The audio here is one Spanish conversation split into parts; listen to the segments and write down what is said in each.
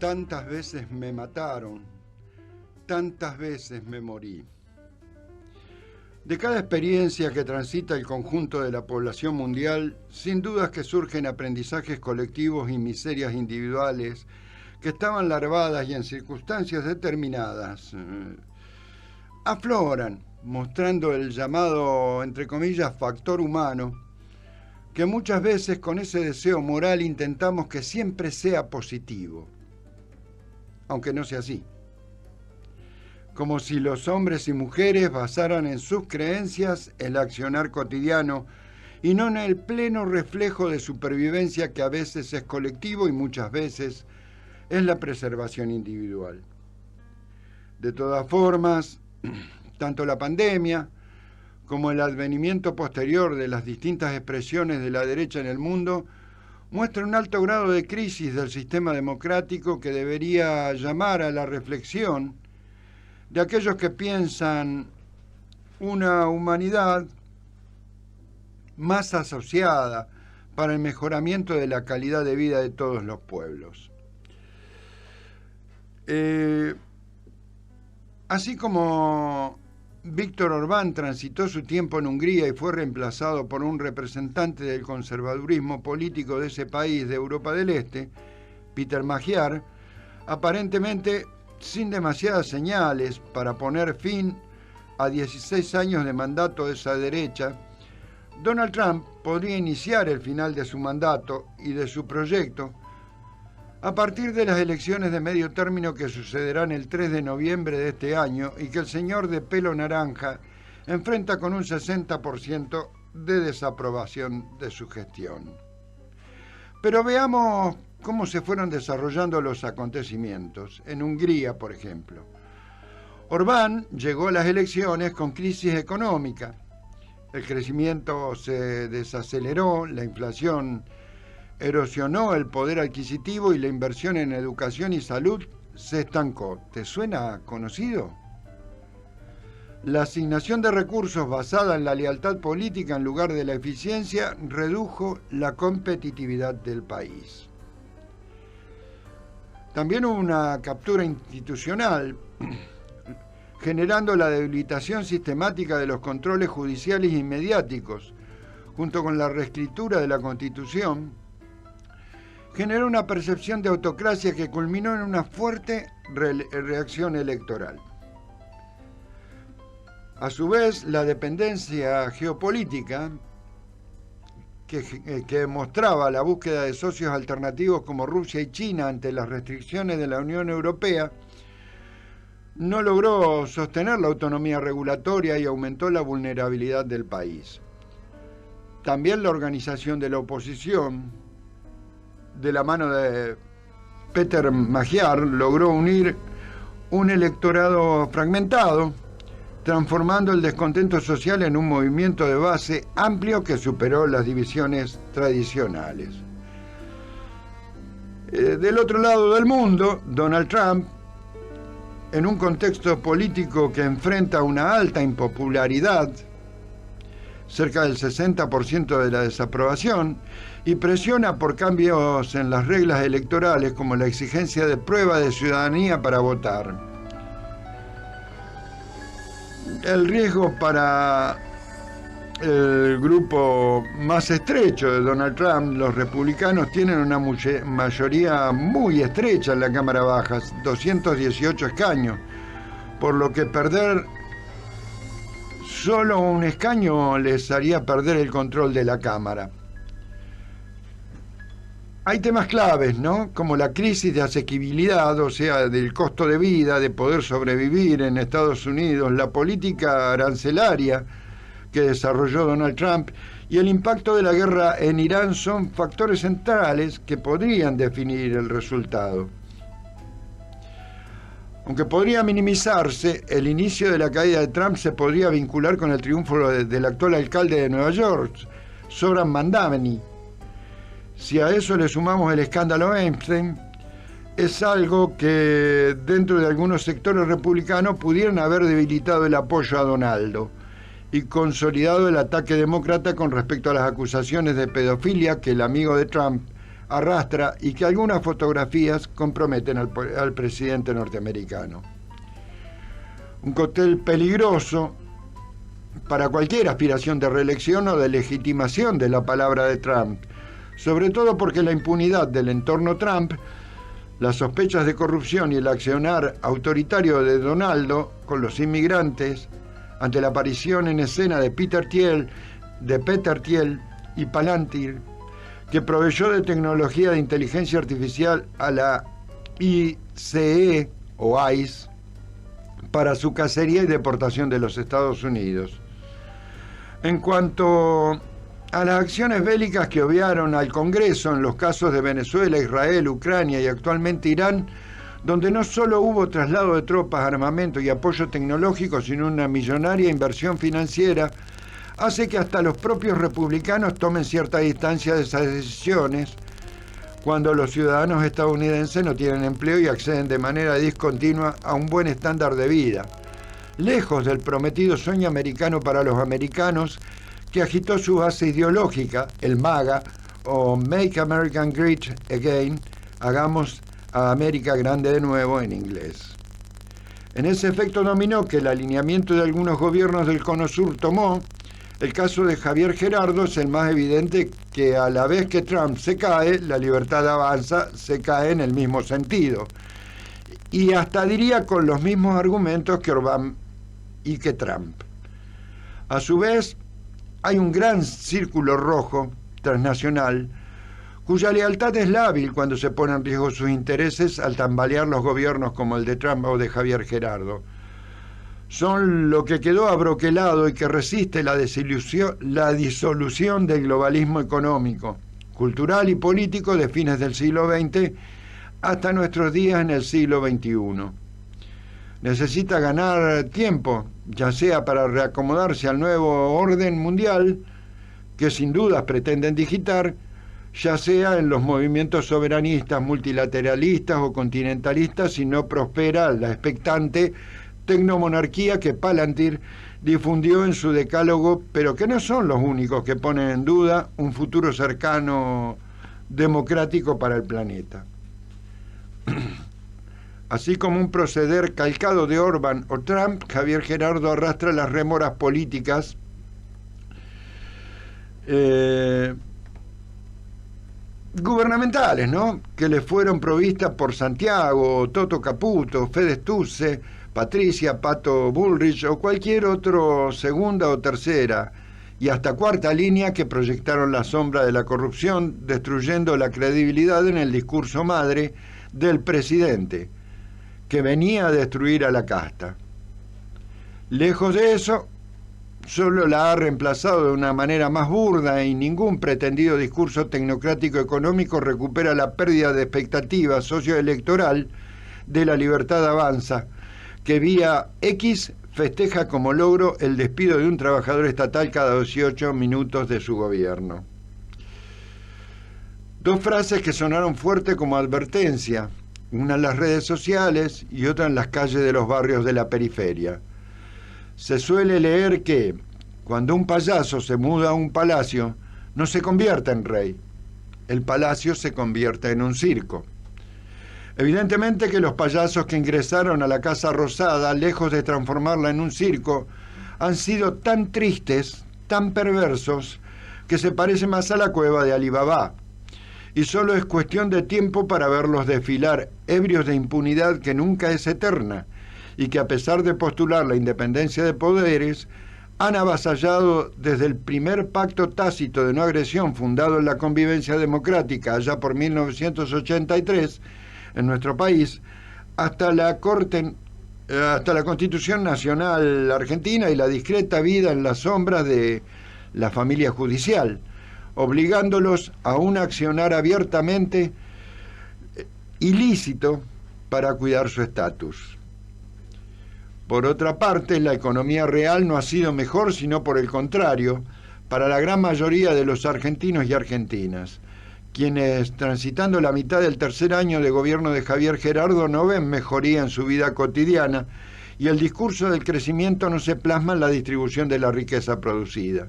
Tantas veces me mataron, tantas veces me morí. De cada experiencia que transita el conjunto de la población mundial, sin dudas que surgen aprendizajes colectivos y miserias individuales que estaban larvadas y en circunstancias determinadas afloran, mostrando el llamado, entre comillas, factor humano, que muchas veces con ese deseo moral intentamos que siempre sea positivo, aunque no sea así. Como si los hombres y mujeres basaran en sus creencias el accionar cotidiano y no en el pleno reflejo de supervivencia que a veces es colectivo y muchas veces es la preservación individual. De todas formas, tanto la pandemia como el advenimiento posterior de las distintas expresiones de la derecha en el mundo muestran un alto grado de crisis del sistema democrático que debería llamar a la reflexión de aquellos que piensan una humanidad más asociada para el mejoramiento de la calidad de vida de todos los pueblos. Así como Víctor Orbán transitó su tiempo en Hungría y fue reemplazado por un representante del conservadurismo político de ese país de Europa del Este, Peter Magyar, aparentemente sin demasiadas señales para poner fin a 16 años de mandato de esa derecha, Donald Trump podría iniciar el final de su mandato y de su proyecto a partir de las elecciones de medio término que sucederán el 3 de noviembre de este año y que el señor de pelo naranja enfrenta con un 60% de desaprobación de su gestión. Pero veamos cómo se fueron desarrollando los acontecimientos. En Hungría, por ejemplo, Orbán llegó a las elecciones con crisis económica. El crecimiento se desaceleró, la inflación erosionó el poder adquisitivo y la inversión en educación y salud se estancó. ¿Te suena conocido? La asignación de recursos basada en la lealtad política en lugar de la eficiencia redujo la competitividad del país. También hubo una captura institucional, generando la debilitación sistemática de los controles judiciales y mediáticos, junto con la reescritura de la Constitución, generó una percepción de autocracia que culminó en una fuerte reacción electoral. A su vez, la dependencia geopolítica que mostraba la búsqueda de socios alternativos como Rusia y China ante las restricciones de la Unión Europea no logró sostener la autonomía regulatoria y aumentó la vulnerabilidad del país. También la organización de la oposición, de la mano de Peter Magyar, logró unir un electorado fragmentado, transformando el descontento social en un movimiento de base amplio que superó las divisiones tradicionales. Del otro lado del mundo, Donald Trump, en un contexto político que enfrenta una alta impopularidad, cerca del 60% de la desaprobación, y presiona por cambios en las reglas electorales como la exigencia de prueba de ciudadanía para votar. El riesgo para el grupo más estrecho de Donald Trump, los republicanos, tienen una mayoría muy estrecha en la Cámara Baja, 218 escaños, por lo que perder solo un escaño les haría perder el control de la Cámara. Hay temas claves, ¿no? Como la crisis de asequibilidad, o sea, del costo de vida, de poder sobrevivir en Estados Unidos, la política arancelaria que desarrolló Donald Trump y el impacto de la guerra en Irán son factores centrales que podrían definir el resultado. Aunque podría minimizarse, el inicio de la caída de Trump se podría vincular con el triunfo del actual alcalde de Nueva York, Zohran Mamdani. Si a eso le sumamos el escándalo Epstein, es algo que dentro de algunos sectores republicanos pudieran haber debilitado el apoyo a Donaldo y consolidado el ataque demócrata con respecto a las acusaciones de pedofilia que el amigo de Trump arrastra y que algunas fotografías comprometen al presidente norteamericano. Un cóctel peligroso para cualquier aspiración de reelección o de legitimación de la palabra de Trump, sobre todo porque la impunidad del entorno Trump, las sospechas de corrupción y el accionar autoritario de Donaldo con los inmigrantes, ante la aparición en escena de Peter Thiel y Palantir, que proveyó de tecnología de inteligencia artificial a la ICE o ICE para su cacería y deportación de los Estados Unidos. En cuanto a las acciones bélicas que obviaron al Congreso en los casos de Venezuela, Israel, Ucrania y actualmente Irán, donde no solo hubo traslado de tropas, armamento y apoyo tecnológico, sino una millonaria inversión financiera, hace que hasta los propios republicanos tomen cierta distancia de esas decisiones, cuando los ciudadanos estadounidenses no tienen empleo y acceden de manera discontinua a un buen estándar de vida, lejos del prometido sueño americano para los americanos que agitó su base ideológica, el MAGA, o Make America Great Again, hagamos a América grande de nuevo en inglés. En ese efecto dominó que el alineamiento de algunos gobiernos del Cono Sur tomó, el caso de Javier Gerardo es el más evidente, que a la vez que Trump se cae, la libertad avanza, se cae en el mismo sentido. Y hasta diría con los mismos argumentos que Orbán y que Trump. A su vez, hay un gran círculo rojo transnacional cuya lealtad es lábil cuando se ponen en riesgo sus intereses al tambalear los gobiernos como el de Trump o de Javier Gerardo. Son lo que quedó abroquelado y que resiste la disolución del globalismo económico, cultural y político de fines del siglo XX hasta nuestros días en el siglo XXI. Necesita ganar tiempo, ya sea para reacomodarse al nuevo orden mundial, que sin dudas pretenden digitar, ya sea en los movimientos soberanistas, multilateralistas o continentalistas, si no prospera la expectante tecnomonarquía que Palantir difundió en su decálogo, pero que no son los únicos que ponen en duda un futuro cercano democrático para el planeta. Así como un proceder calcado de Orbán o Trump, Javier Gerardo arrastra las rémoras políticas gubernamentales, ¿no?, que le fueron provistas por Santiago, Toto Caputo, Fede Stuzzi, Patricia Pato Bullrich o cualquier otro segunda o tercera y hasta cuarta línea que proyectaron la sombra de la corrupción, destruyendo la credibilidad en el discurso madre del presidente, que venía a destruir a la casta. Lejos de eso, solo la ha reemplazado de una manera más burda y ningún pretendido discurso tecnocrático económico recupera la pérdida de expectativa socioelectoral de la Libertad Avanza, que vía X festeja como logro el despido de un trabajador estatal cada 18 minutos de su gobierno. Dos frases que sonaron fuerte como advertencia, una en las redes sociales y otra en las calles de los barrios de la periferia. Se suele leer que cuando un payaso se muda a un palacio, no se convierte en rey, el palacio se convierte en un circo. Evidentemente que los payasos que ingresaron a la Casa Rosada, lejos de transformarla en un circo, han sido tan tristes, tan perversos, que se parece más a la cueva de Alí Babá. Y solo es cuestión de tiempo para verlos desfilar, ebrios de impunidad que nunca es eterna, y que a pesar de postular la independencia de poderes, han avasallado desde el primer pacto tácito de no agresión fundado en la convivencia democrática allá por 1983, en nuestro país, hasta la Constitución Nacional Argentina y la discreta vida en las sombras de la familia judicial, obligándolos a un accionar abiertamente ilícito para cuidar su estatus. Por otra parte, la economía real no ha sido mejor, sino por el contrario, para la gran mayoría de los argentinos y argentinas, quienes, transitando la mitad del tercer año de gobierno de Javier Gerardo, no ven mejoría en su vida cotidiana y el discurso del crecimiento no se plasma en la distribución de la riqueza producida.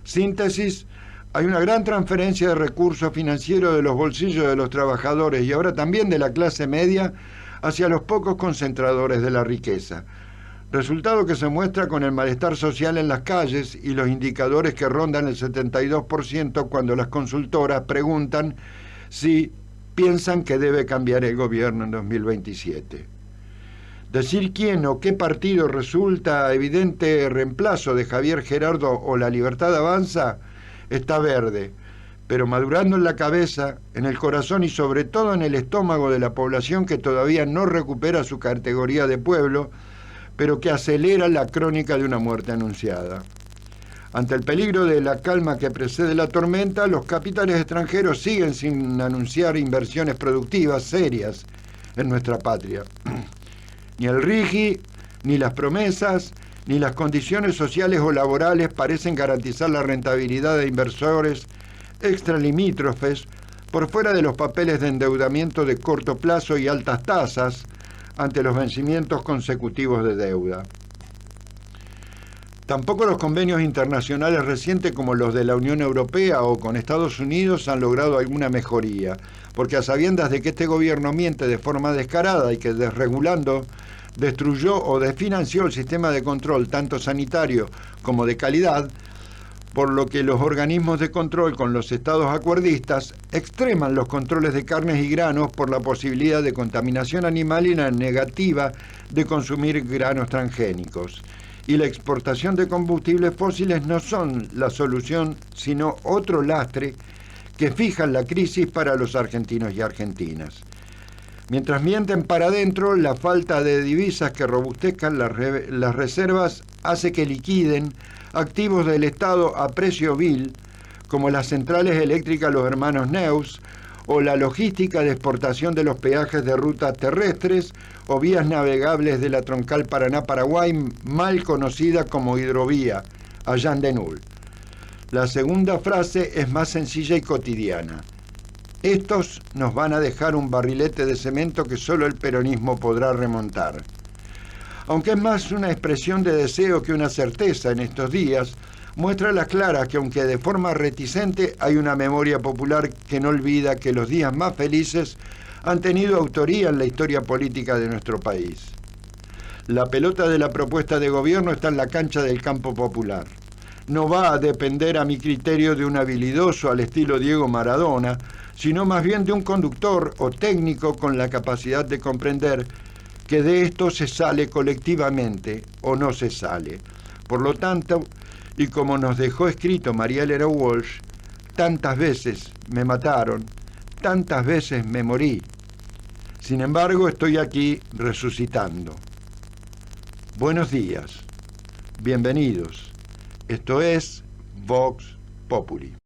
Síntesis: Hay una gran transferencia de recursos financieros de los bolsillos de los trabajadores y ahora también de la clase media hacia los pocos concentradores de la riqueza. Resultado que se muestra con el malestar social en las calles y los indicadores que rondan el 72% cuando las consultoras preguntan si piensan que debe cambiar el gobierno en 2027. Decir quién o qué partido resulta evidente reemplazo de Javier Gerardo o La Libertad Avanza está verde, pero madurando en la cabeza, en el corazón y sobre todo en el estómago de la población que todavía no recupera su categoría de pueblo, pero que acelera la crónica de una muerte anunciada. Ante el peligro de la calma que precede la tormenta, los capitales extranjeros siguen sin anunciar inversiones productivas serias en nuestra patria. Ni el RIGI, ni las promesas, ni las condiciones sociales o laborales parecen garantizar la rentabilidad de inversores extralimítrofes por fuera de los papeles de endeudamiento de corto plazo y altas tasas ante los vencimientos consecutivos de deuda. Tampoco los convenios internacionales recientes como los de la Unión Europea o con Estados Unidos han logrado alguna mejoría, porque a sabiendas de que este gobierno miente de forma descarada y que desregulando destruyó o desfinanció el sistema de control tanto sanitario como de calidad, por lo que los organismos de control con los estados acuerdistas extreman los controles de carnes y granos por la posibilidad de contaminación animal y la negativa de consumir granos transgénicos. Y la exportación de combustibles fósiles no son la solución, sino otro lastre que fijan la crisis para los argentinos y argentinas. Mientras mienten para adentro, la falta de divisas que robustezcan las reservas hace que liquiden activos del Estado a precio vil, como las centrales eléctricas Los Hermanos Neus, o la logística de exportación de los peajes de rutas terrestres o vías navegables de la troncal Paraná-Paraguay, mal conocida como hidrovía, allá en Denul. La segunda frase es más sencilla y cotidiana. Estos nos van a dejar un barrilete de cemento que solo el peronismo podrá remontar. Aunque es más una expresión de deseo que una certeza en estos días, muestra a las claras que aunque de forma reticente hay una memoria popular que no olvida que los días más felices han tenido autoría en la historia política de nuestro país. La pelota de la propuesta de gobierno está en la cancha del campo popular. No va a depender a mi criterio de un habilidoso al estilo Diego Maradona, sino más bien de un conductor o técnico con la capacidad de comprender que de esto se sale colectivamente o no se sale. Por lo tanto, y como nos dejó escrito María Elena Walsh, tantas veces me mataron, tantas veces me morí. Sin embargo, estoy aquí resucitando. Buenos días, bienvenidos. Esto es Vox Populi.